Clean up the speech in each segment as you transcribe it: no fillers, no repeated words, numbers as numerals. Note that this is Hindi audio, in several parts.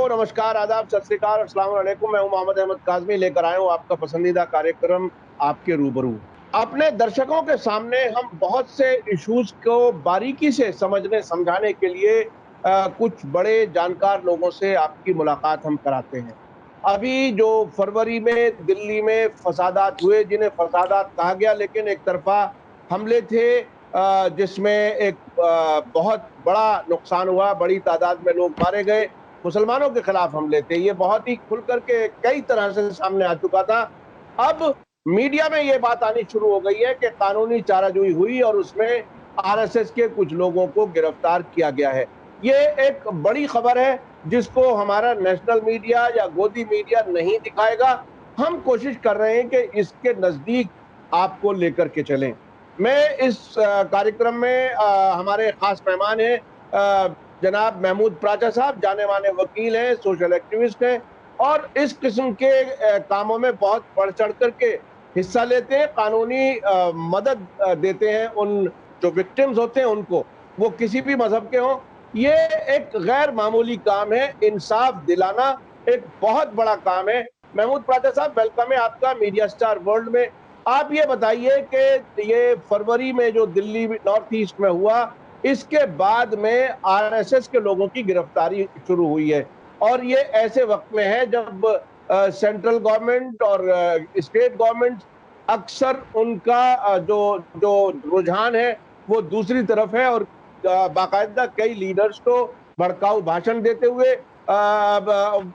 नमस्कार, आदाब, सत श्री अकाल, अस्सलाम वालेकुम। मैं हूं मोहम्मद अहमद काज़मी, लेकर आया हूं आपका पसंदीदा कार्यक्रम आपके रूबरू। अपने दर्शकों के सामने हम बहुत से इश्यूज को बारीकी से समझने समझाने के लिए कुछ बड़े जानकार लोगों से आपकी मुलाकात हम कराते हैं। अभी जो फरवरी में दिल्ली में फसादात हुए, जिन्हें फसादात कहा गया, लेकिन एक तरफा हमले थे, जिसमें एक बहुत बड़ा नुकसान हुआ, बड़ी तादाद में लोग मारे गए। मुसलमानों के खिलाफ हमले थे। ये बहुत ही खुल करके कई तरह से सामने आ चुका था। अब मीडिया में ये बात आनी शुरू हो गई है कि कानूनी चाराजोई हुई और उसमें आरएसएस के कुछ लोगों को गिरफ्तार किया गया है। ये एक बड़ी खबर है जिसको हमारा नेशनल मीडिया या गोदी मीडिया नहीं दिखाएगा। हम कोशिश कर रहे हैं कि इसके नजदीक आपको लेकर के चलें। मैं इस कार्यक्रम में हमारे खास मेहमान हैं जनाब महमूद प्राचा साहब, जाने माने वकील हैं, सोशल एक्टिविस्ट हैं और इस किस्म के कामों में बहुत बढ़ चढ़ करके हिस्सा लेते हैं, कानूनी मदद देते हैं उन जो विक्टिम्स होते हैं उनको, वो किसी भी मजहब के हों। ये एक गैर मामूली काम है, इंसाफ दिलाना एक बहुत बड़ा काम है। महमूद प्राचा साहब, वेलकम है आपका मीडिया स्टार वर्ल्ड में। आप ये बताइए कि ये फरवरी में जो दिल्ली नॉर्थ ईस्ट में हुआ, इसके बाद में आरएसएस के लोगों की गिरफ्तारी शुरू हुई है और ये ऐसे वक्त में है जब सेंट्रल गवर्नमेंट और स्टेट गवर्नमेंट अक्सर उनका जो जो रुझान है वो दूसरी तरफ है और बाकायदा कई लीडर्स को भड़काऊ भाषण देते हुए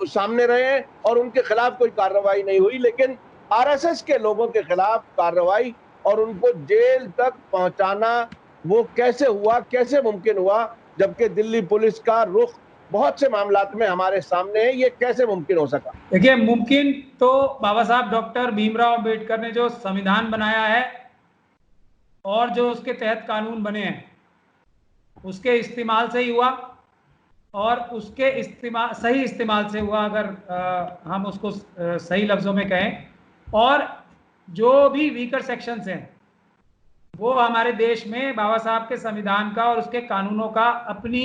सामने रहे हैं और उनके खिलाफ कोई कार्रवाई नहीं हुई। लेकिन आरएसएस के लोगों के खिलाफ कार्रवाई और उनको जेल तक पहुंचाना वो कैसे हुआ, कैसे मुमकिन हुआ, जबकि दिल्ली पुलिस का रुख बहुत से मामलात में हमारे सामने है। ये कैसे मुमकिन हो सका? देखिए, मुमकिन तो बाबा साहब डॉक्टर भीमराव अंबेडकर ने जो संविधान बनाया है और जो उसके तहत कानून बने हैं उसके इस्तेमाल से ही हुआ और उसके सही इस्तेमाल से हुआ, अगर हम उसको सही लफ्ज़ों में कहें। और जो भी वीकर सेक्शंस हैं वो हमारे देश में बाबा साहब के संविधान का और उसके कानूनों का अपनी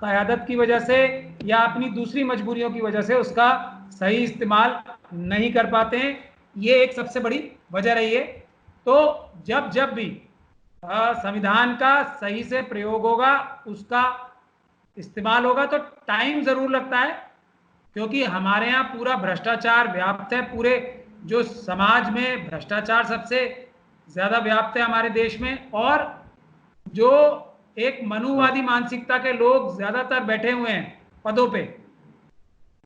क़यादत की वजह से या अपनी दूसरी मजबूरियों की वजह से उसका सही इस्तेमाल नहीं कर पाते हैं। ये एक सबसे बड़ी वजह रही है। तो जब भी संविधान का सही से प्रयोग होगा, उसका इस्तेमाल होगा, तो टाइम ज़रूर लगता है, क्योंकि हमारे यहाँ पूरा भ्रष्टाचार व्याप्त है। पूरे जो समाज में भ्रष्टाचार सबसे ज़्यादा व्याप्त है हमारे देश में, और जो एक मनुवादी मानसिकता के लोग ज़्यादातर बैठे हुए हैं पदों पे,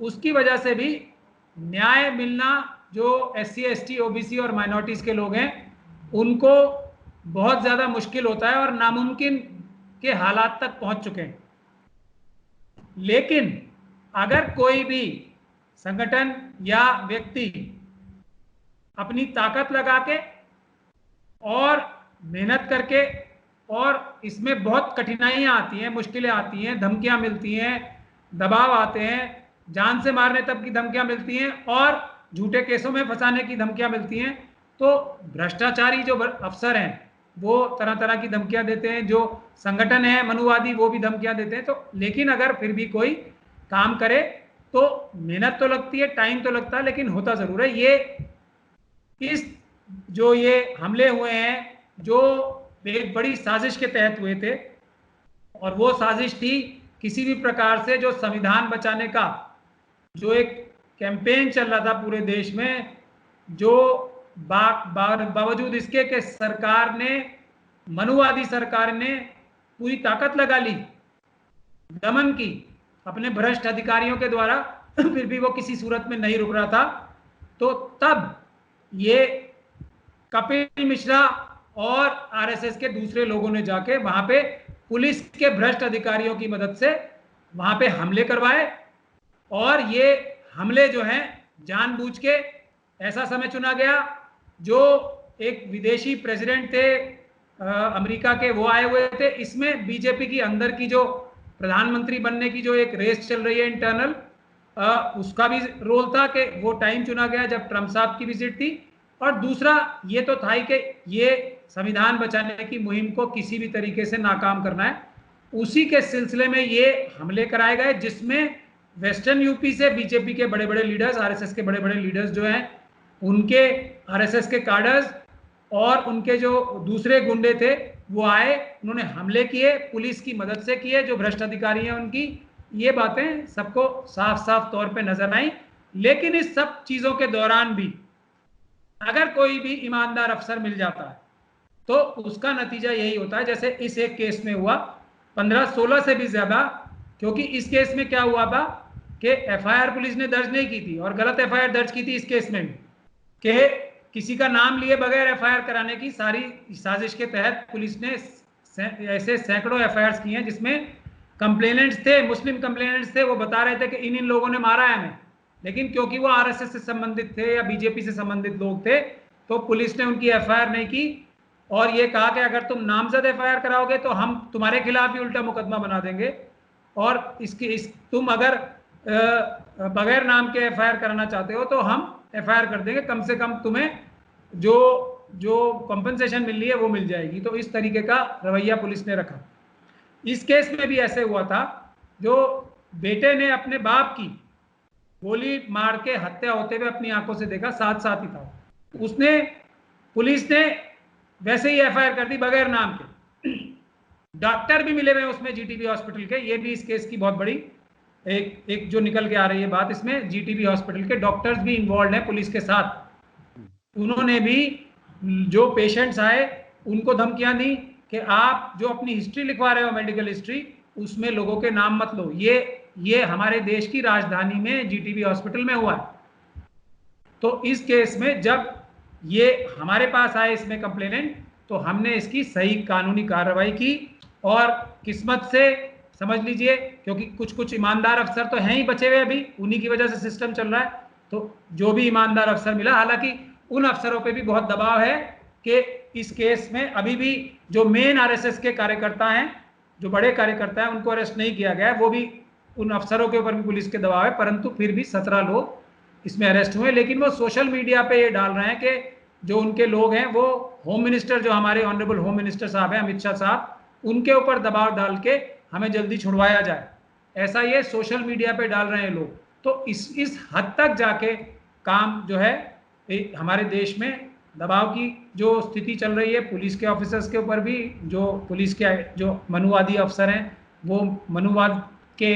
उसकी वजह से भी न्याय मिलना जो SC ST OBC और माइनॉरिटीज़ के लोग हैं उनको बहुत ज़्यादा मुश्किल होता है और नामुमकिन के हालात तक पहुंच चुके हैं। लेकिन अगर कोई भी संगठन या व्यक्ति अपनी ताकत लगा के और मेहनत करके, और इसमें बहुत कठिनाइयाँ आती हैं, मुश्किलें आती हैं, धमकियाँ मिलती हैं, दबाव आते हैं, जान से मारने तक की धमकियाँ मिलती हैं और झूठे केसों में फंसाने की धमकियाँ मिलती हैं। तो भ्रष्टाचारी जो अफसर हैं वो तरह तरह की धमकियाँ देते हैं, जो संगठन है मनुवादी वो भी धमकियाँ देते हैं। तो लेकिन अगर फिर भी कोई काम करे तो मेहनत तो लगती है, टाइम तो लगता है, लेकिन होता ज़रूर है। ये जो ये हमले हुए हैं जो एक बड़ी साजिश के तहत हुए थे, और वो साजिश थी किसी भी प्रकार से जो संविधान बचाने का जो एक कैंपेन चल रहा था पूरे देश में, जो बावजूद इसके कि सरकार ने, मनुवादी सरकार ने पूरी ताकत लगा ली दमन की अपने भ्रष्ट अधिकारियों के द्वारा, फिर भी वो किसी सूरत में नहीं रुक रहा था। तो तब ये कपिल मिश्रा और आरएसएस के दूसरे लोगों ने जाके वहां पे पुलिस के भ्रष्ट अधिकारियों की मदद से वहां पे हमले करवाए, और ये हमले जो हैं जानबूझ के ऐसा समय चुना गया जो एक विदेशी प्रेसिडेंट थे अमेरिका के, वो आए हुए थे। इसमें बीजेपी की अंदर की जो प्रधानमंत्री बनने की जो एक रेस चल रही है इंटरनल, उसका भी रोल था कि वो टाइम चुना गया जब ट्रंप साहब की विजिट थी। और दूसरा ये तो था ही कि ये संविधान बचाने की मुहिम को किसी भी तरीके से नाकाम करना है। उसी के सिलसिले में ये हमले कराए गए, जिसमें वेस्टर्न यूपी से बीजेपी के बड़े बड़े लीडर्स, आरएसएस के बड़े बड़े लीडर्स जो हैं, उनके आरएसएस के कार्डर्स और उनके जो दूसरे गुंडे थे वो आए, उन्होंने हमले किए, पुलिस की मदद से किए, जो भ्रष्ट अधिकारी हैं उनकी। ये बातें सबको साफ साफ तौर पे नजर आई। लेकिन इस सब चीजों के दौरान भी अगर कोई भी ईमानदार अफसर मिल जाता है तो उसका नतीजा यही होता है, जैसे इस एक केस में हुआ 15-16 से भी ज्यादा। क्योंकि इस केस में क्या हुआ था कि एफआईआर पुलिस ने दर्ज नहीं की थी और गलत एफआईआर दर्ज की थी इस केस में भी, कि किसी का नाम लिए बगैर एफआईआर कराने की सारी साजिश के तहत पुलिस ने ऐसे सैकड़ों एफआईआर की हैं जिसमें कंप्लेनेंट्स थे, मुस्लिम कंप्लेनेंट्स थे, वो बता रहे थे कि इन लोगों ने मारा है हमें, लेकिन क्योंकि वो आरएसएस से संबंधित थे या बीजेपी से संबंधित लोग थे तो पुलिस ने उनकी एफआईआर नहीं की और ये कहा कि अगर तुम नामजद एफआईआर कराओगे तो हम तुम्हारे खिलाफ भी उल्टा मुकदमा बना देंगे और तुम अगर बगैर नाम के एफआईआर कराना चाहते हो तो हम एफआईआर कर देंगे, कम से कम तुम्हें जो कंपनसेशन मिल रही है वो मिल जाएगी। तो इस तरीके का रवैया पुलिस ने रखा। इस केस में भी ऐसे हुआ था, जो बेटे ने अपने बाप की गोली मार के हत्या होते हुए अपनी आंखों से देखा, साथ साथ ही था, उसने पुलिस ने वैसे ही एफआईआर कर दी बगैर नाम के। डॉक्टर भी मिले हुए उसमें जीटीबी हॉस्पिटल के, ये भी इस केस की बहुत बड़ी एक जो निकल के आ रही है बात, इसमें जीटीबी हॉस्पिटल के डॉक्टर्स भी इन्वॉल्व हैं पुलिस के साथ। उन्होंने भी जो पेशेंट्स आए उनको धमकियां दी कि आप जो अपनी हिस्ट्री लिखवा रहे हो, मेडिकल हिस्ट्री, उसमें लोगों के नाम मत लो। ये हमारे देश की राजधानी में जीटीबी हॉस्पिटल में हुआ है। तो इस केस में जब ये हमारे पास आए इसमें कंप्लेनेंट, तो हमने इसकी सही कानूनी कार्रवाई की और किस्मत से समझ लीजिए, क्योंकि कुछ ईमानदार अफसर तो हैं ही बचे हुए अभी, उन्हीं की वजह से सिस्टम चल रहा है, तो जो भी ईमानदार अफसर मिला, हालांकि उन अफसरों पे भी बहुत दबाव है कि इस केस में अभी भी जो मेन आरएसएस के कार्यकर्ता हैं, जो बड़े कार्यकर्ता हैं, उनको अरेस्ट नहीं किया गया है। वो भी उन अफसरों के ऊपर भी पुलिस के दबाव है, परंतु फिर भी 17 लोग इसमें अरेस्ट हुए। लेकिन वो सोशल मीडिया पे ये डाल रहे हैं कि जो उनके लोग हैं वो होम मिनिस्टर, जो हमारे ऑनरेबल होम मिनिस्टर साहब हैं, अमित शाह साहब, उनके ऊपर दबाव डाल के हमें जल्दी छुड़वाया जाए, ऐसा ये सोशल मीडिया पे डाल रहे हैं लोग। तो इस हद तक जाके काम जो है हमारे देश में दबाव की जो स्थिति चल रही है, पुलिस के ऑफिसर्स के ऊपर भी, जो पुलिस के जो मनुवादी अफसर हैं वो मनुवाद के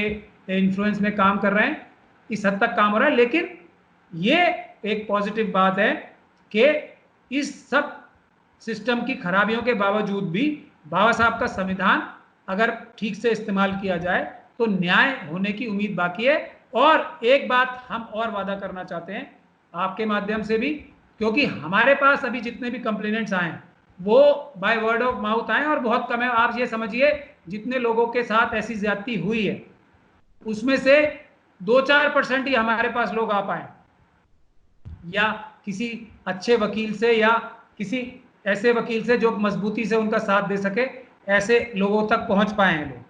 इन्फ्लुएंस में काम कर रहे हैं, इस हद तक काम हो रहा है। लेकिन ये एक पॉजिटिव बात है कि इस सब सिस्टम की खराबियों के बावजूद भी बाबा साहब का संविधान अगर ठीक से इस्तेमाल किया जाए तो न्याय होने की उम्मीद बाकी है। और एक बात हम और वादा करना चाहते हैं आपके माध्यम से भी, क्योंकि हमारे पास अभी जितने भी कंप्लेनेंट्स आए वो बाय वर्ड ऑफ माउथ आए और बहुत कम है। आप ये समझिए जितने लोगों के साथ ऐसी ज्यादती हुई है उसमें से 2-4% ही हमारे पास लोग आ पाए, या किसी अच्छे वकील से या किसी ऐसे वकील से जो मजबूती से उनका साथ दे सके, ऐसे लोगों तक पहुंच पाए हैं लोग।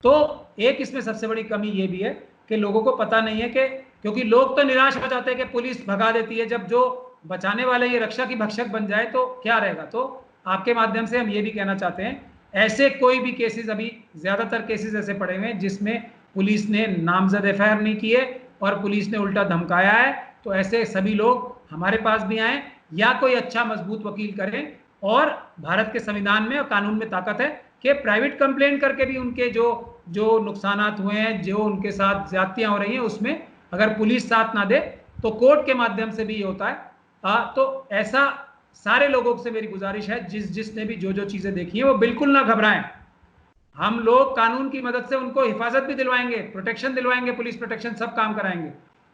तो एक इसमें सबसे बड़ी कमी ये भी है कि लोगों को पता नहीं है कि, क्योंकि लोग तो निराश हो जाते हैं कि पुलिस भगा देती है, जब जो बचाने वाले ये रक्षा की भक्षक बन जाए तो क्या रहेगा। तो आपके माध्यम से हम ये भी कहना चाहते हैं, ऐसे कोई भी केसेस, अभी ज्यादातर केसेस ऐसे पड़े हुए हैं जिसमें पुलिस ने नामजद एफआईआर नहीं की है और पुलिस ने उल्टा धमकाया है, तो ऐसे सभी लोग हमारे पास भी आए या कोई अच्छा मजबूत वकील करें। और भारत के संविधान में और कानून में ताकत है कि प्राइवेट कंप्लेंट करके भी उनके जो नुकसानात हुए हैं, जो उनके साथ ज्यादतियां हो रही हैं, उसमें अगर पुलिस साथ ना दे तो कोर्ट के माध्यम से भी ये होता है। तो ऐसा सारे लोगों से मेरी गुजारिश है, जिसने भी जो चीजें देखी हैं वो बिल्कुल ना घबराएं। हम लोग कानून की मदद से उनको हिफाजत भी दिलवाएंगे, प्रोटेक्शन दिलवाएंगे, पुलिस प्रोटेक्शन सब काम कराएंगे।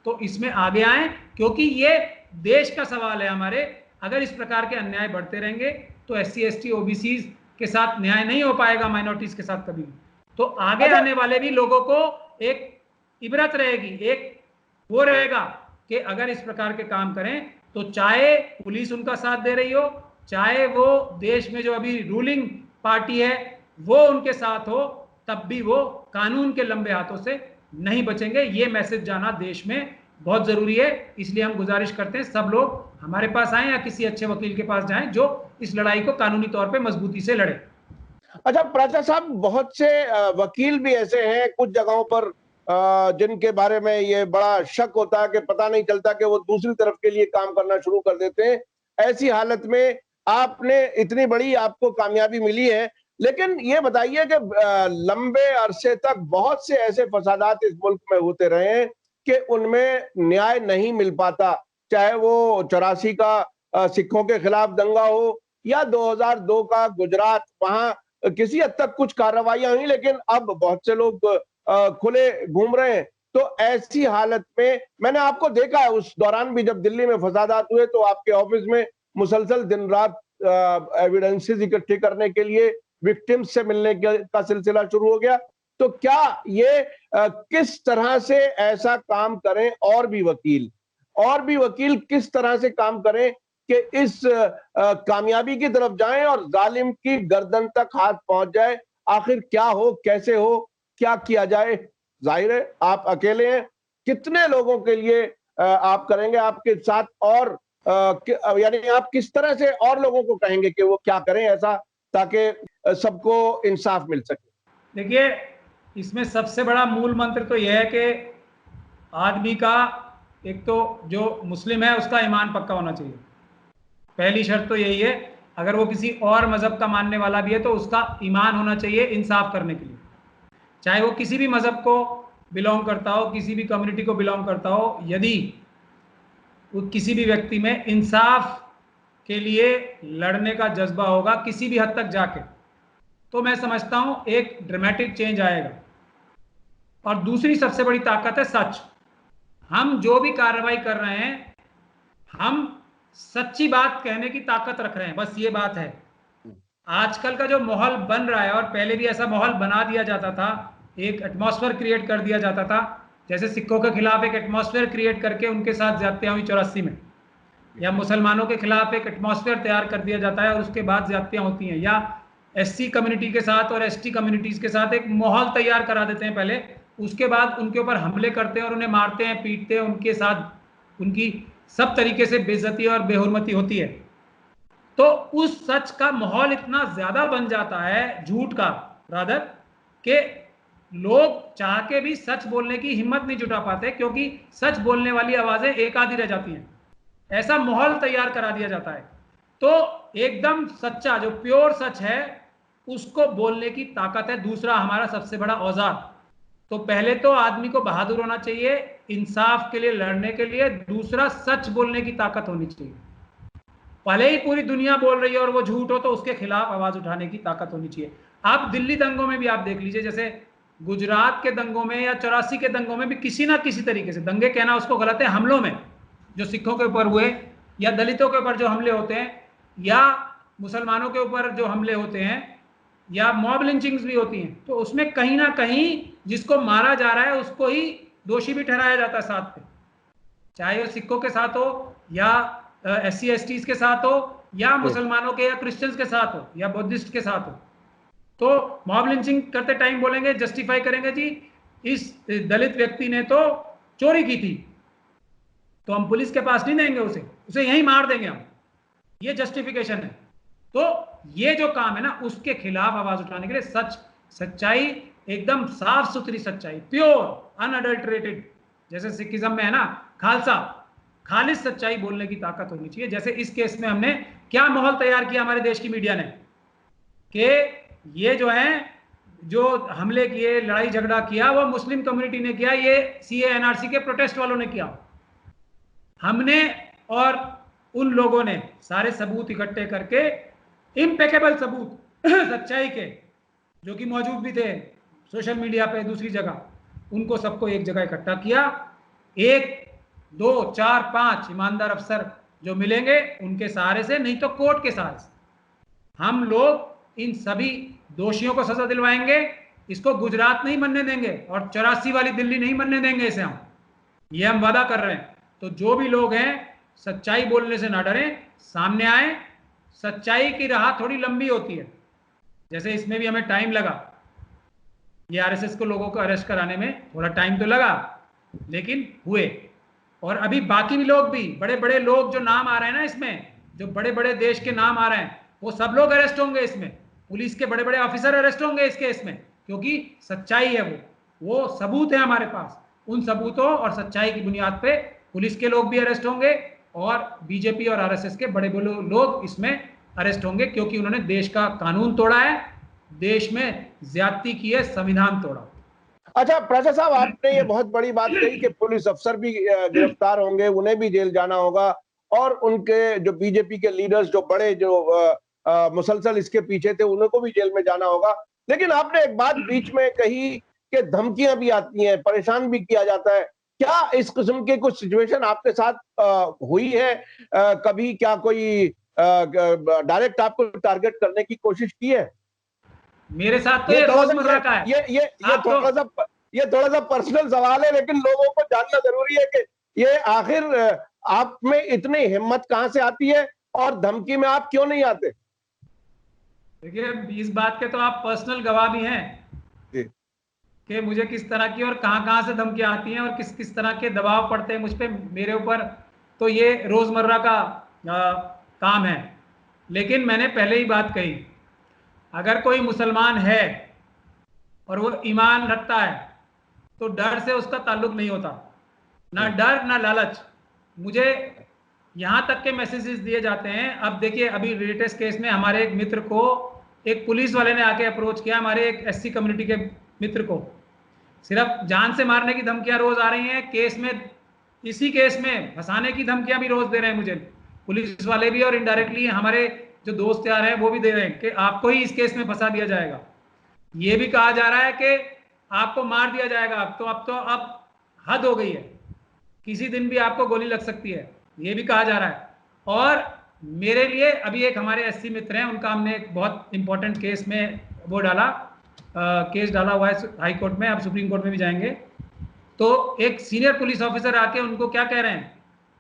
तो इसमें आगे आए, क्योंकि ये देश का सवाल है हमारे। अगर इस प्रकार के अन्याय बढ़ते रहेंगे तो SC ST OBC के साथ न्याय नहीं हो पाएगा, माइनॉरिटीज के साथ कभी। तो आगे आने वाले भी लोगों को एक इबरत रहेगी, एक वो रहेगा कि अगर इस प्रकार के काम करें तो चाहे पुलिस उनका साथ दे रही हो, चाहे वो देश में जो अभी रूलिंग पार्टी है वो उनके साथ हो, तब भी वो कानून के लंबे हाथों से नहीं बचेंगे। ये मैसेज जाना देश में बहुत जरूरी है। इसलिए हम गुजारिश करते हैं सब लोग हमारे पास आए या किसी अच्छे वकील के पास जाएं जो इस लड़ाई को कानूनी तौर पे मजबूती से लड़े। अच्छा प्राचा साहब, बहुत से वकील भी ऐसे हैं कुछ जगहों पर जिनके बारे में ये बड़ा शक होता है कि पता नहीं चलता कि वो दूसरी तरफ के लिए काम करना शुरू कर देते हैं। ऐसी हालत में आपने इतनी बड़ी आपको कामयाबी मिली है, लेकिन ये बताइए कि लंबे अरसे तक बहुत से ऐसे फसादात इस मुल्क में होते रहे हैं कि उनमें न्याय नहीं मिल पाता, चाहे वो 84 का सिखों के खिलाफ दंगा हो या 2002 का गुजरात, वहां किसी हद तक कुछ कार्रवाइयां हुई, लेकिन अब बहुत से लोग खुले घूम रहे हैं। तो ऐसी हालत में मैंने आपको देखा है, उस दौरान भी जब दिल्ली में फसादात हुए तो आपके ऑफिस में मुसलसल दिन रात एविडेंसेस इकट्ठे करने के लिए विक्टिम्स से मिलने का सिलसिला शुरू हो गया। तो क्या ये किस तरह से ऐसा काम करें और भी वकील किस तरह से काम करें कि इस कामयाबी की तरफ जाएं और जालिम की गर्दन तक हाथ पहुंच जाए? आखिर क्या हो, कैसे हो, क्या किया जाए? जाहिर है आप अकेले हैं, कितने लोगों के लिए आप करेंगे आपके साथ, और यानी आप किस तरह से और लोगों को कहेंगे कि वो क्या करें ऐसा ताकि सबको इंसाफ मिल सके? देखिए, इसमें सबसे बड़ा मूल मंत्र तो यह है कि आदमी का, एक तो जो मुस्लिम है उसका ईमान पक्का होना चाहिए। पहली शर्त तो यही है। अगर वो किसी और मजहब का मानने वाला भी है तो उसका ईमान होना चाहिए इंसाफ करने के लिए, चाहे वो किसी भी मजहब को बिलोंग करता हो, किसी भी कम्युनिटी को बिलोंग करता हो। यदि वो किसी भी व्यक्ति में इंसाफ के लिए लड़ने का जज्बा होगा किसी भी हद तक जाके, तो मैं समझता हूं एक ड्रामेटिक चेंज आएगा। और दूसरी सबसे बड़ी ताकत है सच। हम जो भी कार्रवाई कर रहे हैं, हम सच्ची बात कहने की ताकत रख रहे हैं, बस ये बात है। आजकल का जो माहौल बन रहा है, और पहले भी ऐसा माहौल बना दिया जाता था, एक एटमॉस्फेयर क्रिएट कर दिया जाता था, जैसे सिखों के खिलाफ एक एटमॉस्फेयर क्रिएट करके उनके साथ ज्यादतियां हुई 84 में, या मुसलमानों के खिलाफ एक एटमॉस्फेयर तैयार कर दिया जाता है और उसके बाद ज्यादतियां होती हैं, या एससी कम्युनिटी के साथ और एसटी कम्युनिटीज के साथ एक माहौल तैयार करा देते हैं पहले, उसके बाद उनके ऊपर हमले करते हैं और उन्हें मारते हैं, पीटते हैं, उनके साथ उनकी सब तरीके से बेइज्जती और बेहुरमती होती है। तो उस सच का माहौल इतना ज्यादा बन जाता है, झूठ का रादर, कि लोग चाह के भी सच बोलने की हिम्मत नहीं जुटा पाते, क्योंकि सच बोलने वाली आवाजें एक आधी रह जाती हैं। ऐसा माहौल तैयार करा दिया जाता है। तो एकदम सच्चा, जो प्योर सच है, उसको बोलने की ताकत है दूसरा हमारा सबसे बड़ा औजार। तो पहले तो आदमी को बहादुर होना चाहिए इंसाफ के लिए लड़ने के लिए, दूसरा सच बोलने की ताकत होनी चाहिए। भले ही पूरी दुनिया बोल रही है और वो झूठ हो, तो उसके खिलाफ आवाज उठाने की ताकत होनी चाहिए। आप दिल्ली दंगों में भी आप देख लीजिए, जैसे गुजरात के दंगों में या 84 के दंगों में भी किसी ना किसी तरीके से, दंगे कहना उसको गलत है, हमलों में जो सिखों के ऊपर हुए, या दलितों के ऊपर जो हमले होते हैं, या मुसलमानों के ऊपर जो हमले होते हैं, या मॉब लिंचिंग्स भी होती हैं, तो उसमें कहीं ना कहीं जिसको मारा जा रहा है उसको ही दोषी भी ठहराया जाता है साथ पे, चाहे वो सिखों के साथ हो, या SC STs के साथ हो, या मुसलमानों के या क्रिश्चियंस के साथ हो, या बुद्धिस्ट के साथ हो। तो मॉब लिंचिंग करते टाइम बोलेंगे, जस्टिफाई करेंगे, जी इस दलित व्यक्ति ने तो चोरी की थी, तो हम पुलिस के पास नहीं देंगे, उसे यहीं मार देंगे हम, ये जस्टिफिकेशन है। तो ये जो काम है ना, उसके खिलाफ आवाज उठाने के लिए सच्चाई, एकदम साफ सुथरी सच्चाई, प्योर अनअडल्टरेटेड, जैसे सिखिज्म में है ना खालसा, खालिस सच्चाई बोलने की ताकत होनी चाहिए। जैसे इस केस में हमने क्या माहौल तैयार किया हमारे देश की मीडिया ने, कि ये जो है, जो हमले किए, लड़ाई झगड़ा किया, वो मुस्लिम कम्युनिटी ने किया, ये CA NRC के प्रोटेस्ट वालों ने किया। हमने और उन लोगों ने सारे सबूत इकट्ठे करके, इम्पेकेबल सबूत सच्चाई के, जो कि मौजूद भी थे सोशल मीडिया पे, दूसरी जगह, उनको सबको एक जगह इकट्ठा किया। 1 2 4 5 ईमानदार अफसर जो मिलेंगे उनके सहारे से, नहीं तो कोर्ट के सहारे से, हम लोग इन सभी दोषियों को सजा दिलवाएंगे। इसको गुजरात नहीं बनने देंगे और 84 वाली दिल्ली नहीं बनने देंगे इसे ये हम वादा कर रहे हैं। तो जो भी लोग हैं, सच्चाई बोलने से ना डरें, सामने आए। सच्चाई की राह थोड़ी लंबी होती है, जैसे इसमें भी हमें टाइम लगा, ये RSS को लोगों को अरेस्ट कराने में थोड़ा टाइम तो लगा, लेकिन हुए। और अभी बाकी भी लोग भी, बड़े बड़े लोग जो नाम आ रहे हैं ना इसमें, जो बड़े बड़े देश के नाम आ रहे हैं, वो सब लोग अरेस्ट होंगे इसमें, पुलिस के बड़े बड़े ऑफिसर अरेस्ट होंगे इस केस में, क्योंकि सच्चाई है वो। वो सबूत है हमारे पास। उन सबूतों और सच्चाई की बुनियाद पे पुलिस के लोग भी अरेस्ट होंगे और बीजेपी और आरएसएस के बड़े बड़े लोग इसमें अरेस्ट होंगे, क्योंकि उन्होंने देश का कानून तोड़ा है, देश में ज्यादती की है, संविधान तोड़ा। अच्छा प्राचा साहब, आपने ये बहुत बड़ी बात कही कि पुलिस अफसर भी गिरफ्तार होंगे, उन्हें भी जेल जाना होगा, और उनके जो बीजेपी के लीडर्स जो बड़े जो मुसलसल इसके पीछे थे उनको भी जेल में जाना होगा। लेकिन आपने एक बात बीच में कही कि धमकियां भी आती हैं, परेशान भी किया जाता है। क्या इस किस्म के कुछ सिचुएशन आपके साथ हुई है कभी? क्या कोई डायरेक्ट आपको टारगेट करने की कोशिश की है? मेरे साथ तो ये ये थोड़ा सा रोजमर्रा का है। ये थोड़ा सा पर्सनल सवाल है, लेकिन लोगों को जानना जरूरी है कि ये आखिर आप में इतनी हिम्मत कहां से आती है और धमकी में आप क्यों नहीं आते? देखिए, इस बात के तो आप पर्सनल गवाह भी हैं कि मुझे किस तरह की और कहां से धमकियां आती हैं और किस किस तरह के दबाव पड़ते हैं मुझ पे, मेरे ऊपर। तो ये रोजमर्रा का काम है। लेकिन मैंने पहले ही बात कही, अगर कोई मुसलमान है और वो ईमान रखता है तो डर से उसका ताल्लुक नहीं होता, ना डर ना लालच। मुझे यहां तक के मैसेजेस दिए जाते हैं। अब देखिए, अभी लेटेस्ट केस में हमारे एक मित्र को एक पुलिस वाले ने आके अप्रोच किया, हमारे एक एससी कम्युनिटी के मित्र को। सिर्फ जान से मारने की धमकियां रोज आ रही हैं केस में, इसी केस में फंसाने की धमकियां भी रोज दे रहे हैं मुझे पुलिस वाले भी, और इनडायरेक्टली हमारे जो दोस्त यार हैं वो भी दे रहे हैं कि आपको ही इस केस में फंसा दिया जाएगा। ये भी कहा जा रहा है कि आपको मार दिया जाएगा। अब हद हो गई है, किसी दिन भी आपको गोली लग सकती है, ये भी कहा जा रहा है। और मेरे लिए अभी एक हमारे एससी मित्र हैं, उनका हमने एक बहुत इंपॉर्टेंट केस में वो डाला, केस डाला हुआ है हाई कोर्ट में, अब सुप्रीम कोर्ट में भी जाएंगे। तो एक सीनियर पुलिस ऑफिसर आके उनको क्या कह रहे हैं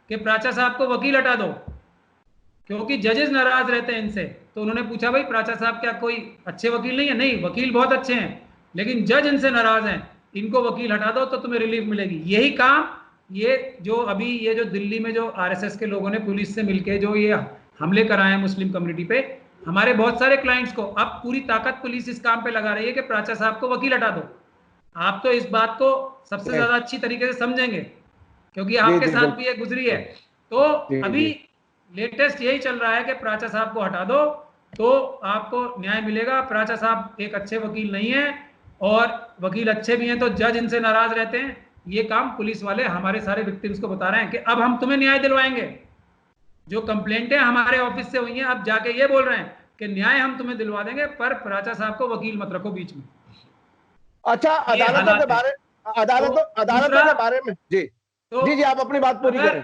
कि प्राचा साहब को वकील हटा दो, क्योंकि जजेस नाराज रहते हैं इनसे। तो उन्होंने पूछा, भाई प्राचा साहब क्या कोई अच्छे वकील नहीं है? नहीं, वकील बहुत अच्छे हैं, लेकिन जज इनसे नाराज हैं, इनको वकील हटा दो तो तुम्हें रिलीफ मिलेगी। यही काम ये जो दिल्ली में जो आरएसएस के लोगों ने पुलिस से मिलके जो ये हमले कराए हैं मुस्लिम कम्युनिटी पे, हमारे बहुत सारे क्लाइंट्स को अब पूरी ताकत पुलिस इस काम पे लगा रही है कि प्राचा साहब को वकील हटा दो। आप तो इस बात को सबसे ज्यादा अच्छी तरीके से समझेंगे, क्योंकि आपके साथ भी ये गुजरी है। तो अभी लेटेस्ट यही चल रहा है कि प्राचा साहब को हटा दो तो आपको न्याय मिलेगा। प्राचा साहब एक अच्छे वकील नहीं है, और वकील अच्छे भी हैं तो जज इनसे नाराज रहते हैं। ये काम पुलिस वाले हमारे सारे विक्टिम्स को बता रहे हैं कि अब हम तुम्हें न्याय दिलवाएंगे। जो कंप्लेंटें हमारे ऑफिस से हुई हैं, अब जाके ये बोल रहे हैं कि न्याय हम तुम्हें दिलवा देंगे, पर प्राचा साहब को वकील मत रखो बीच में। अच्छा, अदालतों के बारे में जी जी आप अपनी बात पूरी करें।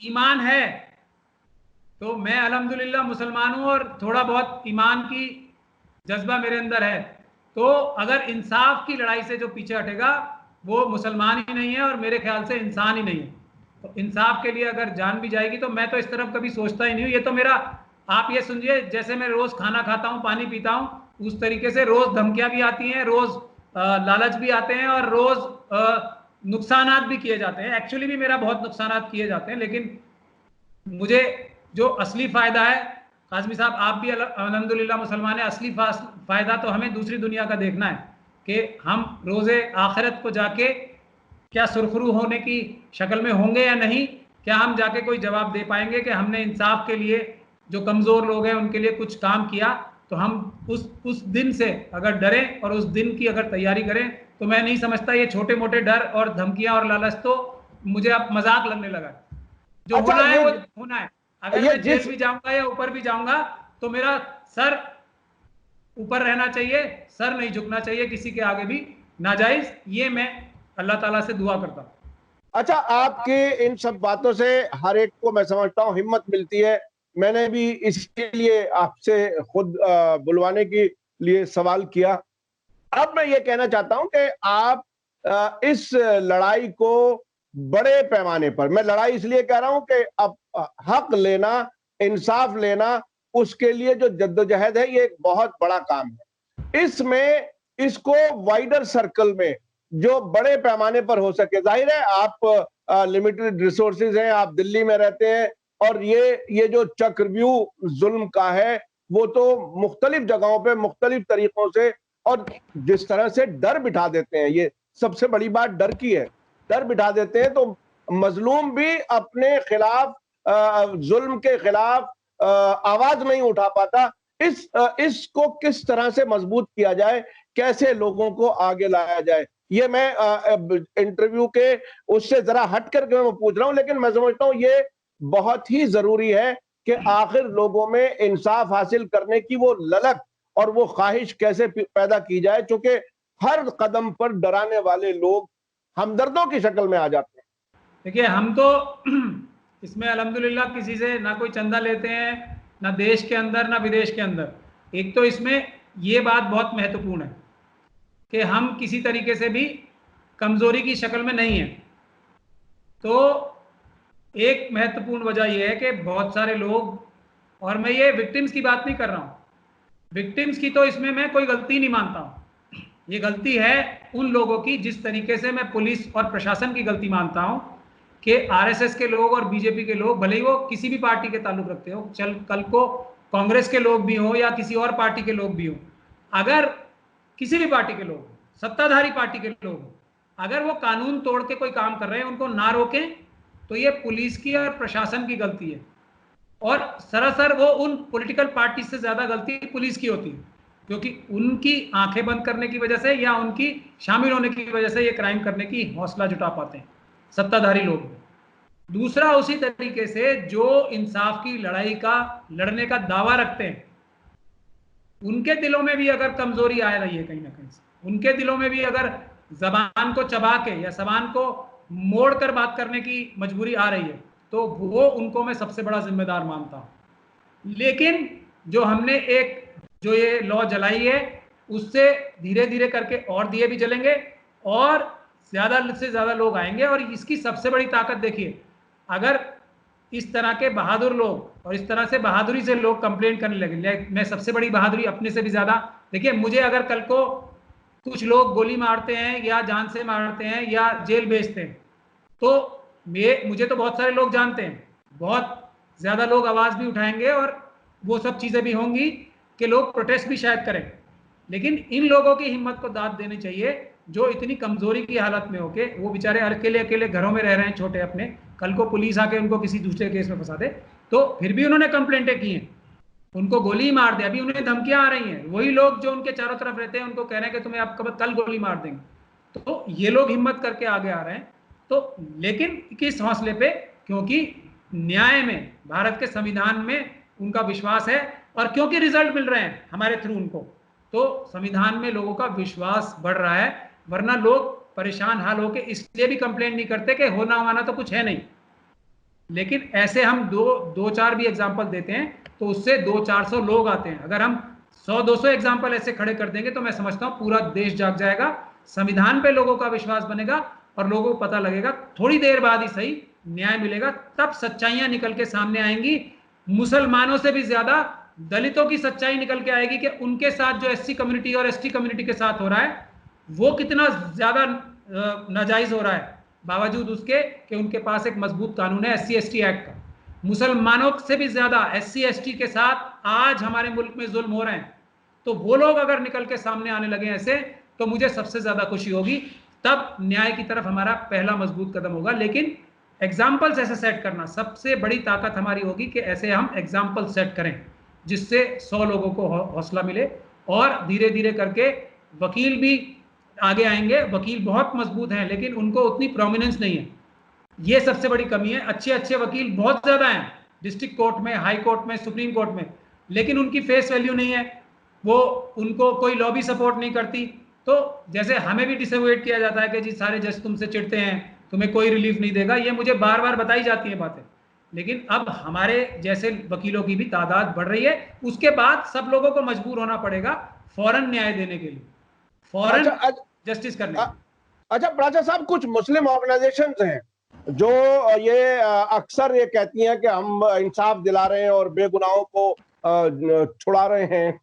ईमान है तो मैं अल्हम्दुलिल्लाह मुसलमान हूं, और थोड़ा बहुत ईमान की जज्बा मेरे अंदर है। तो अगर इंसाफ की लड़ाई से जो पीछे हटेगा वो मुसलमान ही नहीं है, और मेरे ख्याल से इंसान ही नहीं है। तो इंसाफ के लिए अगर जान भी जाएगी तो मैं तो इस तरफ कभी सोचता ही नहीं हूँ। ये तो मेरा, आप ये समझिए जैसे मैं रोज खाना खाता हूँ, पानी पीता हूँ, उस तरीके से रोज धमकियां भी आती हैं, रोज लालच भी आते हैं, और रोज नुकसानात भी किए जाते हैं। एक्चुअली भी मेरा बहुत नुकसानात किए जाते हैं, लेकिन मुझे जो असली फायदा है, काज़मी साहब आप भी अल्हम्दुलिल्लाह मुसलमान है, असली फायदा तो हमें दूसरी दुनिया का देखना है कि हम रोज़े आखिरत को जाके क्या सुरखरू होने की शक्ल में होंगे या नहीं, क्या हम जाके कोई जवाब दे पाएंगे कि हमने इंसाफ के लिए, जो कमज़ोर लोग हैं उनके लिए कुछ काम किया। तो हम उस दिन से अगर डरें और उस दिन की अगर तैयारी करें, तो मैं नहीं समझता ये छोटे मोटे डर और धमकियां और लालच तो मुझे अब मजाक लगने लगा। जो होना है वो होना है। अगर मैं जेल भी जाऊंगा या ऊपर भी जाऊंगा तो मेरा सर ऊपर रहना चाहिए, सर नहीं झुकना चाहिए किसी के आगे भी नाजायज। ये मैं अल्लाह ताला से दुआ करता हूं। अच्छा, आपके इन सब बातों से हर एक को मैं समझता हूँ हिम्मत मिलती है। मैंने भी इसके लिए आपसे खुद बुलवाने के लिए सवाल किया। अब मैं ये कहना चाहता हूं कि आप इस लड़ाई को बड़े पैमाने पर, मैं लड़ाई इसलिए कह रहा हूं कि अब हक लेना, इंसाफ लेना, उसके लिए जो जद्दोजहद है ये एक बहुत बड़ा काम है। इसमें इसको वाइडर सर्कल में जो बड़े पैमाने पर हो सके, जाहिर है आप लिमिटेड रिसोर्सेज हैं, आप दिल्ली में रहते हैं, और ये जो चक्रव्यूह जुल्म का है वो तो मुख्तलिफ जगहों पे मुख्तलिफ तरीकों से और जिस तरह से डर बिठा देते हैं, ये सबसे बड़ी बात डर की है। डर बिठा देते हैं तो मजलूम भी अपने खिलाफ, जुल्म के खिलाफ आवाज नहीं उठा पाता। इसको किस तरह से मजबूत किया जाए, कैसे लोगों को आगे लाया जाए, ये मैं इंटरव्यू के उससे जरा हट करके मैं पूछ रहा हूं, लेकिन मैं समझता हूं ये बहुत ही जरूरी है कि आखिर लोगों में इंसाफ हासिल करने की वो ललक और वो ख्वाहिश कैसे पैदा की जाए, क्योंकि हर कदम पर डराने वाले लोग हमदर्दों की शक्ल में आ जाते हैं। देखिए, हम तो इसमें अल्हम्दुलिल्लाह किसी से ना कोई चंदा लेते हैं, ना देश के अंदर ना विदेश के अंदर। एक तो इसमें ये बात बहुत महत्वपूर्ण है कि हम किसी तरीके से भी कमजोरी की शक्ल में नहीं है। तो एक महत्वपूर्ण वजह यह है कि बहुत सारे लोग, और मैं ये विक्टिम्स की बात नहीं कर रहा हूं, विक्टिम्स की तो इसमें मैं कोई गलती नहीं मानता हूं, ये गलती है उन लोगों की, जिस तरीके से मैं पुलिस और प्रशासन की गलती मानता हूं कि आरएसएस के लोग और बीजेपी के लोग, भले ही वो किसी भी पार्टी के ताल्लुक रखते हो, कल को कांग्रेस के लोग भी हो या किसी और पार्टी के लोग भी हो, अगर किसी भी पार्टी के लोग, सत्ताधारी पार्टी के लोग, अगर वो कानून तोड़ के कोई काम कर रहे हैं, उनको ना रोकें, तो ये पुलिस की और प्रशासन की गलती है। और सरासर वो उन पॉलिटिकल पार्टी से ज्यादा गलती पुलिस की होती है, क्योंकि उनकी आंखें बंद करने की वजह से या उनकी शामिल होने की वजह से ये क्राइम करने की हौसला जुटा पाते हैं सत्ताधारी लोग। दूसरा, उसी तरीके से जो इंसाफ की लड़ाई का लड़ने का दावा रखते हैं, उनके दिलों में भी अगर कमजोरी आ रही है कहीं ना कहीं से, उनके दिलों में भी अगर जबान को चबा के या जबान को मोड़ कर बात करने की मजबूरी आ रही है, तो वो उनको मैं सबसे बड़ा जिम्मेदार मानता हूं। लेकिन जो हमने एक जो ये लॉ जलाई है, उससे धीरे धीरे करके और दिए भी जलेंगे और ज्यादा से ज्यादा लोग आएंगे। और इसकी सबसे बड़ी ताकत देखिए, अगर इस तरह के बहादुर लोग और इस तरह से बहादुरी से लोग कंप्लेंट करने लगे, मैं सबसे बड़ी बहादुरी अपने से भी ज्यादा, देखिए मुझे अगर कल को कुछ लोग गोली मारते हैं या जान से मारते हैं या जेल भेजते हैं, तो मुझे तो बहुत सारे लोग जानते हैं, बहुत ज्यादा लोग आवाज भी उठाएंगे और वो सब चीजें भी होंगी कि लोग प्रोटेस्ट भी शायद करें। लेकिन इन लोगों की हिम्मत को दाद देनी चाहिए जो इतनी कमजोरी की हालत में होके, वो बेचारे अकेले अकेले घरों में रह रहे हैं छोटे अपने, कल को पुलिस आके उनको किसी दूसरे केस में फंसा दे, तो फिर भी उन्होंने कंप्लेंटें की हैं, उनको गोली मार दे, अभी उन्हें धमकियां आ रही हैं, वही लोग जो उनके चारों तरफ रहते हैं उनको कह रहे हैं कि तुम्हें आप कल गोली मार देंगे। तो ये लोग हिम्मत करके आगे आ रहे हैं। तो लेकिन किस हौसले पे? क्योंकि न्याय में, भारत के संविधान में उनका विश्वास है और क्योंकि रिजल्ट मिल रहे हैं हमारे थ्रू उनको, तो संविधान में लोगों का विश्वास बढ़ रहा है। वरना लोग परेशान हाल होके इसलिए भी कंप्लेंट नहीं करते कि होना होना तो कुछ है नहीं। लेकिन ऐसे हम दो चार भी एग्जाम्पल देते हैं तो उससे 200-400 लोग आते हैं। अगर हम 100-200 एग्जाम्पल ऐसे खड़े कर देंगे तो मैं समझता हूं पूरा देश जाग जाएगा, संविधान पे लोगों का विश्वास बनेगा और लोगों को पता लगेगा, थोड़ी देर बाद ही सही न्याय मिलेगा, तब सच्चाइयां निकल के सामने आएंगी। मुसलमानों से भी ज्यादा दलितों की सच्चाई निकल के आएगी कि उनके साथ जो एससी कम्युनिटी और एसटी कम्युनिटी के साथ हो रहा है वो कितना ज्यादा नाजायज हो रहा है, बावजूद उसके कि उनके पास एक मजबूत कानून है एससी एसटी एक्ट का। मुसलमानों से भी ज्यादा एससी एसटी के साथ आज हमारे मुल्क में जुल्म हो रहे हैं। तो वो लोग अगर निकल के सामने आने लगे ऐसे, तो मुझे सबसे ज्यादा खुशी होगी, तब न्याय की तरफ हमारा पहला मजबूत कदम होगा। लेकिन एग्जाम्पल्स ऐसे सेट करना सबसे बड़ी ताकत हमारी होगी कि ऐसे हम एग्जाम्पल सेट करें जिससे 100 लोगों को हौसला मिले और धीरे धीरे करके वकील भी आगे आएंगे। वकील बहुत मजबूत हैं लेकिन उनको उतनी प्रोमिनेंस नहीं है, ये सबसे बड़ी कमी है। अच्छे अच्छे वकील बहुत ज्यादा हैं डिस्ट्रिक्ट कोर्ट में, हाई कोर्ट में, सुप्रीम कोर्ट में, लेकिन उनकी फेस वैल्यू नहीं है, वो उनको कोई लॉबी सपोर्ट नहीं करती। तो जैसे हमें भी डिसएवॉइड किया जाता है कि जी सारे जज तुमसे चिढ़ते हैं, तुम्हें कोई रिलीफ नहीं देगा, ये मुझे बार बार बताई जाती है बातें। लेकिन अब हमारे जैसे वकीलों की भी तादाद बढ़ रही है, उसके बाद सब लोगों को मजबूर होना पड़ेगा फौरन न्याय देने के लिए, फौरन जस्टिस करने के लिए। अच्छा प्राचा साहब, कुछ मुस्लिम ऑर्गेनाइजेशंस हैं जो ये अक्सर ये कहती हैं कि हम इंसाफ दिला रहे हैं और बेगुनाहों को छुड़ा रहे हैं।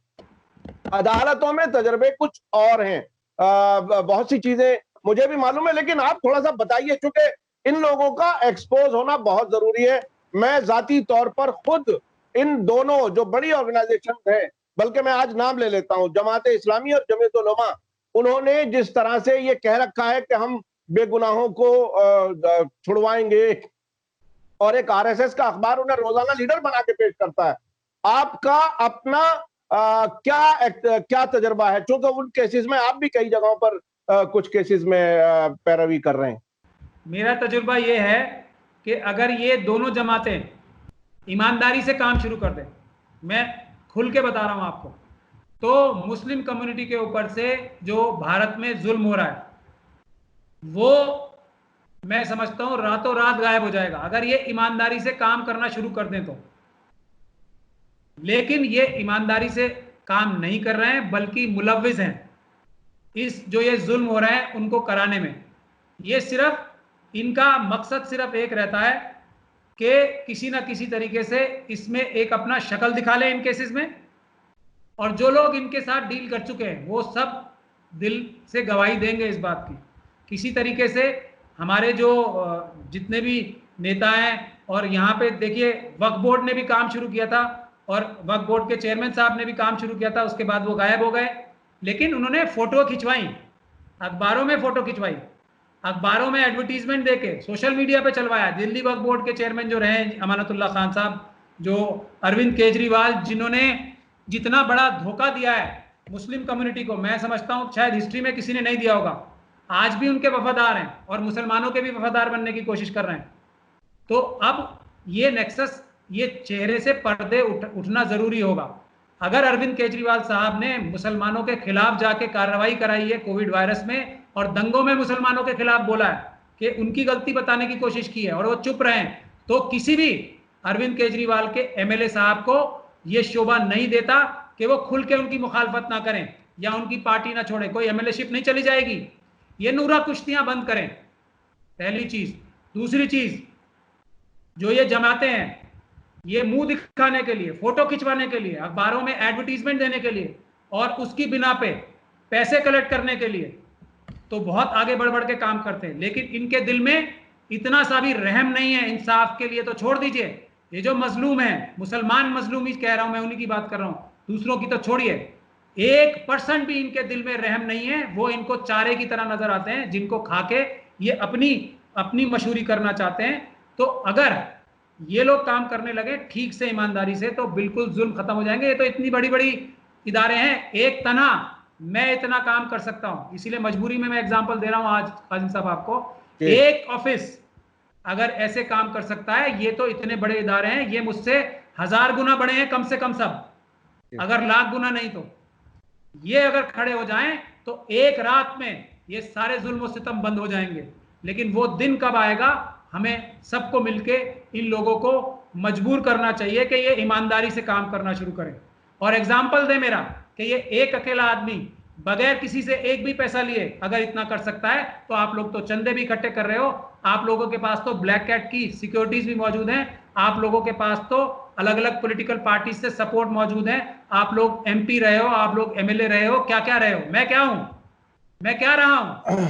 अदालतों में तजर्बे कुछ और हैं, बहुत सी चीजें मुझे भी मालूम है, लेकिन आप थोड़ा सा बताइए, क्योंकि इन लोगों का एक्सपोज होना बहुत जरूरी है। मैं जाती तौर पर खुद इन दोनों जो बड़ी ऑर्गेनाइजेशन हैं, बल्कि मैं आज नाम ले लेता हूं, जमात इस्लामी और जमीयत उलमा, उन्होंने जिस तरह से ये कह रखा है कि हम बेगुनाहों को छुड़वाएंगे, और एक आरएसएस का अखबार उन्हें रोजाना लीडर बना के पेश करता है। आपका अपना क्या तजर्बा है, चूंकि उन केसेस में आप भी कई जगहों पर कुछ केसेस में पैरवी कर रहे हैं? मेरा तजुर्बा ये है कि अगर ये दोनों जमातें ईमानदारी से काम शुरू कर दें, मैं खुल के बता रहा हूं आपको, तो मुस्लिम कम्युनिटी के ऊपर से जो भारत में जुल्म हो रहा है वो मैं समझता हूं रातों रात गायब हो जाएगा, अगर ये ईमानदारी से काम करना शुरू कर दें तो। लेकिन ये ईमानदारी से काम नहीं कर रहे हैं, बल्कि मुलव्विस हैं इस जो ये जुल्म हो रहे हैं उनको कराने में। ये सिर्फ इनका मकसद सिर्फ एक रहता है कि किसी ना किसी तरीके से इसमें एक अपना शक्ल दिखा ले इन केसेस में, और जो लोग इनके साथ डील कर चुके हैं वो सब दिल से गवाही देंगे इस बात की। किसी तरीके से हमारे जो जितने भी नेता हैं, और यहाँ पे देखिए वक्फ बोर्ड ने भी काम शुरू किया था और वक्फ बोर्ड के चेयरमैन साहब ने भी काम शुरू किया था, उसके बाद वो गायब हो गए। लेकिन उन्होंने फोटो खिंचवाई, अखबारों में फोटो खिंचवाई, अखबारों में एडवर्टीजमेंट देके सोशल मीडिया पे चलवाया। दिल्ली वक्फ बोर्ड के चेयरमैन जो रहे अमानतुल्लाह खान साहब, जो अरविंद केजरीवाल, जिन्होंने जितना बड़ा धोखा दिया है मुस्लिम कम्युनिटी को, मैं समझता हूं शायद हिस्ट्री में किसी ने नहीं दिया होगा। आज भी उनके वफादार हैं और मुसलमानों के भी वफादार बनने की कोशिश कर रहे हैं। तो अब ये नेक्सस, ये चेहरे से पर्दे उठना जरूरी होगा। अगर अरविंद केजरीवाल साहब ने मुसलमानों के खिलाफ जाके कार्रवाई कराई है कोविड वायरस में, और दंगों में मुसलमानों के खिलाफ बोला है कि उनकी गलती बताने की कोशिश की है और वो चुप रहे, तो किसी भी अरविंद केजरीवाल के एमएलए साहब को ये शोभा नहीं देता कि वो खुल के उनकी मुखालफत ना करें या उनकी पार्टी ना छोड़े। कोई एमएलएशिप नहीं चली जाएगी। ये नूरा कुश्तियां बंद करें, पहली चीज। दूसरी चीज, जो ये जमाते हैं ये मुंह दिखाने के लिए, फोटो खिंचवाने के लिए, अखबारों में एडवर्टीजमेंट देने के लिए और उसकी बिना पे पैसे कलेक्ट करने के लिए तो बहुत आगे बढ़ बढ़ के काम करते हैं, लेकिन इनके दिल में इतना सा भी रहम नहीं है इंसाफ के लिए। तो छोड़ दीजिए, ये जो मजलूम है, मुसलमान मजलूम ही कह रहा हूं मैं, उन्हीं की बात कर रहा हूं, दूसरों की तो छोड़िए। 1% भी इनके दिल में रहम नहीं है। वो इनको चारे की तरह नजर आते हैं जिनको खा के ये अपनी मशहूरी करना चाहते हैं। तो अगर ये लोग काम करने लगे ठीक से, ईमानदारी से, तो बिल्कुल जुल्म खत्म हो जाएंगे। ये तो इतनी बड़ी बड़ी इदारे हैं, एक तना मैं इतना काम कर सकता हूं, इसीलिए मजबूरी में मैं एग्जांपल दे रहा हूं आज काजिम साहब आपको। एक ऑफिस अगर ऐसे काम कर सकता है, ये तो इतने बड़े इदारे हैं, ये मुझसे 1000 गुना बड़े हैं कम से कम सब, अगर लाख गुना नहीं तो। ये अगर खड़े हो जाएं तो एक रात में ये सारे जुल्म सितम बंद हो जाएंगे। लेकिन वो दिन कब आएगा, हमें सबको मिलके इन लोगों को मजबूर करना चाहिए कि ये ईमानदारी से काम करना शुरू करें। और एग्जाम्पल दे मेरा कि ये एक अकेला आदमी बगैर किसी से एक भी पैसा लिए अगर इतना कर सकता है, तो आप लोग तो चंदे भी इकट्ठे कर रहे हो, आप लोगों के पास तो ब्लैक कैट की सिक्योरिटीज भी मौजूद हैं, आप लोगों के पास तो अलग अलग पॉलिटिकल पार्टी से सपोर्ट मौजूद है, आप लोग एमपी रहे हो, आप लोग एमएलए रहे हो, क्या क्या रहे हो। मैं क्या हूं, मैं क्या रहा हूं?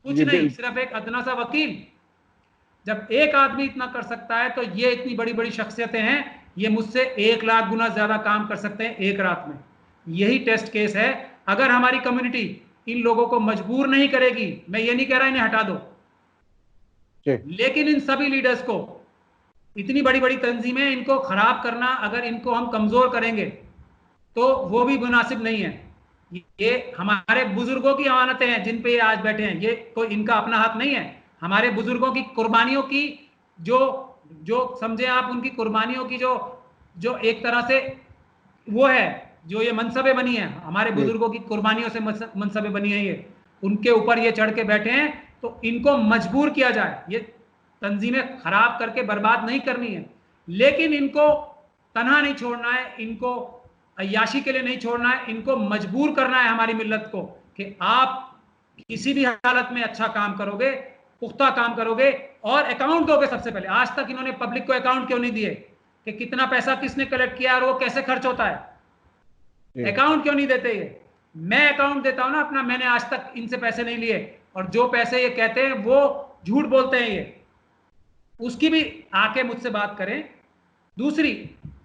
कुछ नहीं, सिर्फ एक अदना सा वकील। जब एक आदमी इतना कर सकता है तो ये इतनी बड़ी बड़ी शख्सियतें हैं, ये मुझसे 1 लाख गुना ज्यादा काम कर सकते हैं एक रात में। यही टेस्ट केस है। अगर हमारी कम्युनिटी इन लोगों को मजबूर नहीं करेगी, मैं ये नहीं कह रहा इन्हें हटा दो, लेकिन इन सभी लीडर्स को, इतनी बड़ी बड़ी तंजीमें, इनको खराब करना, अगर इनको हम कमजोर करेंगे तो वो भी मुनासिब नहीं है। ये हमारे बुजुर्गों की अमानतें हैं जिन पे ये आज बैठे हैं, ये कोई इनका अपना हक नहीं है। हमारे बुजुर्गों की कुर्बानियों की जो समझे आप, उनकी कुर्बानियों की जो एक तरह से वो है, जो ये मनसबे बनी है, हमारे बुजुर्गों की कुर्बानियों से मनसबे बनी है, ये उनके ऊपर ये चढ़ के बैठे हैं। तो इनको मजबूर किया जाए, ये तंजीमें खराब करके बर्बाद नहीं करनी है, लेकिन इनको तनहा नहीं छोड़ना है, इनको अय्याशी के लिए नहीं छोड़ना है, इनको मजबूर करना है हमारी मिल्लत को कि आप किसी भी हालत में अच्छा काम करोगे, पुख्ता काम करोगे और अकाउंट दोगे। सबसे पहले, आज तक इन्होंने पब्लिक को अकाउंट क्यों नहीं दिए कि कितना पैसा किसने कलेक्ट किया और वो कैसे खर्च होता है? अकाउंट क्यों नहीं देते ये? मैं अकाउंट देता हूं ना अपना, मैंने आज तक इनसे पैसे नहीं लिए, और जो पैसे ये कहते हैं वो झूठ बोलते हैं ये, उसकी भी आके मुझसे बात करें। दूसरी,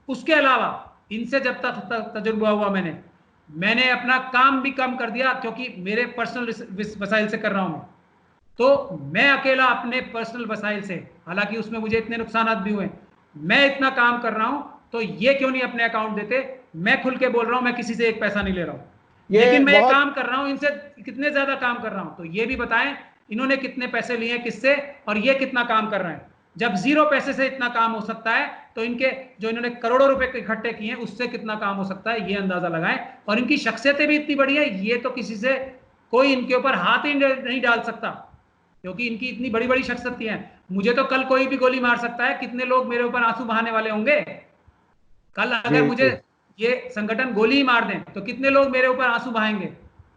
उसके अलावा इनसे जब तक तजुर्बा हुआ मैंने, मैंने अपना काम भी कम कर दिया, क्योंकि मेरे पर्सनल वसाइल से कर रहा हूं मैं, तो मैं अकेला अपने पर्सनल वसाइल से, हालांकि उसमें मुझे इतने नुकसान भी हुए, मैं इतना काम कर रहा हूं, तो ये क्यों नहीं अपने अकाउंट देते? मैं खुल के बोल रहा हूं, मैं किसी से एक पैसा नहीं ले रहा हूं, लेकिन मैं ये बहुत काम कर रहा हूं, इनसे कितने ज्यादा काम कर रहा हूं, तो ये भी बताएं इन्होंने कितने पैसे लिए किससे और ये कितना काम कर रहे हैं। जब 0 पैसे से इतना काम हो सकता है, तो इनके जो इन्होंने करोड़ों रुपए इकट्ठे किए हैं उससे कितना काम हो सकता है, ये अंदाजा लगाएं। और इनकी शख्सियतें भी इतनी बड़ी है, ये तो किसी से कोई इनके ऊपर हाथ ही नहीं डाल सकता, क्योंकि इनकी इतनी बड़ी बड़ी शख्सियतें हैं। मुझे तो कल कोई भी गोली मार सकता है, कितने लोग मेरे ऊपर आंसू बहाने वाले होंगे? कल अगर जी मुझे जी ये संगठन गोली ही मार दें तो कितने लोग मेरे ऊपर आंसू बहाएंगे?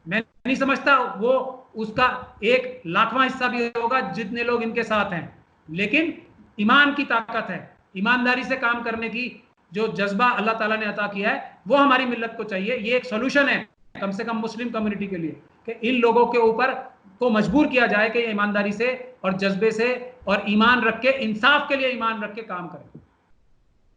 मैं नहीं समझता वो उसका 1/1000वां हिस्सा भी होगा जितने लोग इनके साथ हैं। लेकिन ईमान की ताकत है, ईमानदारी से काम करने की जो जज्बा अल्लाह ताला ने अता किया है, वो हमारी मिल्लत को चाहिए। ये एक सोल्यूशन है कम से कम मुस्लिम कम्युनिटी के लिए, कि इन लोगों के ऊपर को मजबूर किया जाए कि ईमानदारी से और जज्बे से और ईमान रख के, इंसाफ के लिए ईमान रख के काम करें।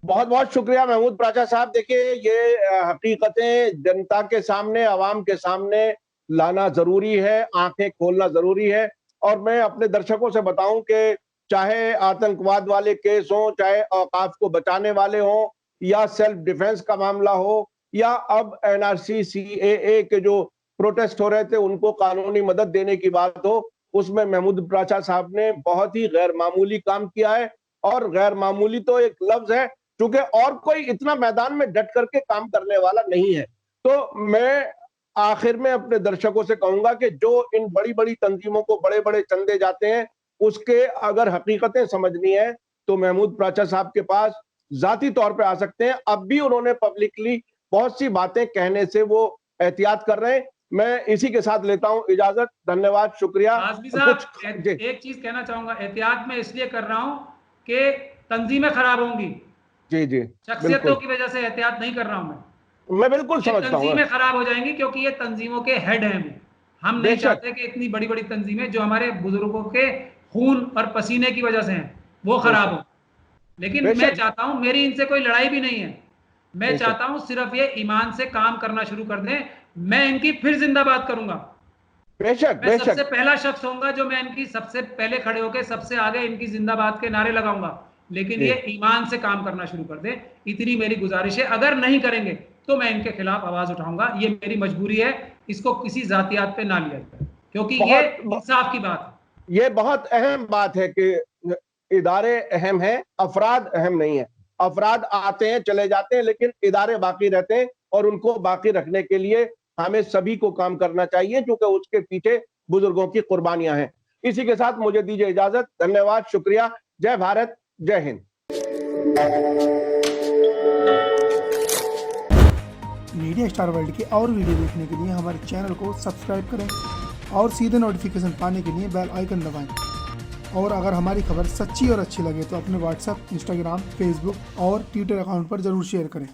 बहुत बहुत शुक्रिया महमूद प्राचा साहब। देखिए, ये हकीकतें जनता के सामने, आवाम के सामने लाना जरूरी है, आंखें खोलना जरूरी है। और मैं अपने दर्शकों से बताऊं कि चाहे आतंकवाद वाले केस हो, चाहे औकाफ को बचाने वाले हो, या सेल्फ डिफेंस का मामला हो, या अब एनआरसी सीएए के जो प्रोटेस्ट हो रहे थे उनको कानूनी मदद देने की बात हो, उसमें महमूद प्राचा साहब ने बहुत ही गैर मामूली काम किया है। और गैर मामूली तो एक लफ्ज है, क्योंकि और कोई इतना मैदान में डट करके काम करने वाला नहीं है। तो मैं आखिर में अपने दर्शकों से कहूंगा कि जो इन बड़ी बड़ी तंजीमों को बड़े बड़े चंदे जाते हैं, उसके अगर हकीकतें समझनी है तो महमूद प्राचा साहब के पास जाती तौर पे आ सकते हैं। अब भी उन्होंने पब्लिकली बहुत सी बातें कहने से वो एहतियात कर रहे हैं। मैं इसी के साथ लेता हूं इजाजत। धन्यवाद, शुक्रिया। आजमी कुछ साहब, जी एक चीज कहना चाहूंगा, एहतियात में इसलिए कर रहा हूं कि तंजीमें खराब होंगी, जी जी शख्सियतों बिल्कुल, की वजह से एहतियात नहीं कर रहा हूं मैं। मैं बिल्कुल ये समझता हूँ। तंजीमें खराब हो जाएंगी, क्योंकि ये तंजीमों के हेड हैं वो। हम नहीं बेशक चाहते कि इतनी बड़ी बड़ी तंजीमें जो हमारे बुजुर्गों के खून और पसीने की वजह से हैं वो खराब बेशक हो। लेकिन मैं बेशक चाहता हूं, मेरी इनसे कोई लड़ाई भी नहीं है, मैं बेशक चाहता हूं सिर्फ ये ईमान से काम करना शुरू कर दें। मैं इनकी फिर जिंदाबाद करूंगा, बेशक मैं सबसे बेशक पहला शख्स होऊंगा जो मैं इनकी सबसे पहले खड़े होकर सबसे आगे इनकी जिंदाबाद के नारे लगाऊंगा। लेकिन जी। ये ईमान से काम करना शुरू कर दें, इतनी मेरी गुजारिश है। अगर नहीं करेंगे तो मैं इनके खिलाफ आवाज उठाऊंगा, ये मेरी मजबूरी है। इसको किसी जातियात पे ना लिया जाए, क्योंकि ये बहुत इंसाफ की बात है। ये बहुत अहम बात है कि इदारे अहम हैं, अफराद अहम नहीं है। अफराद आते हैं चले जाते हैं, लेकिन इदारे बाकी रहते हैं, और उनको बाकी रखने के लिए हमें सभी को काम करना चाहिए, क्योंकि उसके पीछे बुजुर्गों की कुर्बानियां हैं। इसी के साथ मुझे दीजिए इजाजत। धन्यवाद, शुक्रिया। जय भारत, जय हिंद। मीडिया स्टार वर्ल्ड के और वीडियो देखने के लिए हमारे चैनल को सब्सक्राइब करें और सीधे नोटिफिकेशन पाने के लिए बेल आइकन दबाएं। और अगर हमारी खबर सच्ची और अच्छी लगे तो अपने व्हाट्सएप, इंस्टाग्राम, फेसबुक और ट्विटर अकाउंट पर ज़रूर शेयर करें।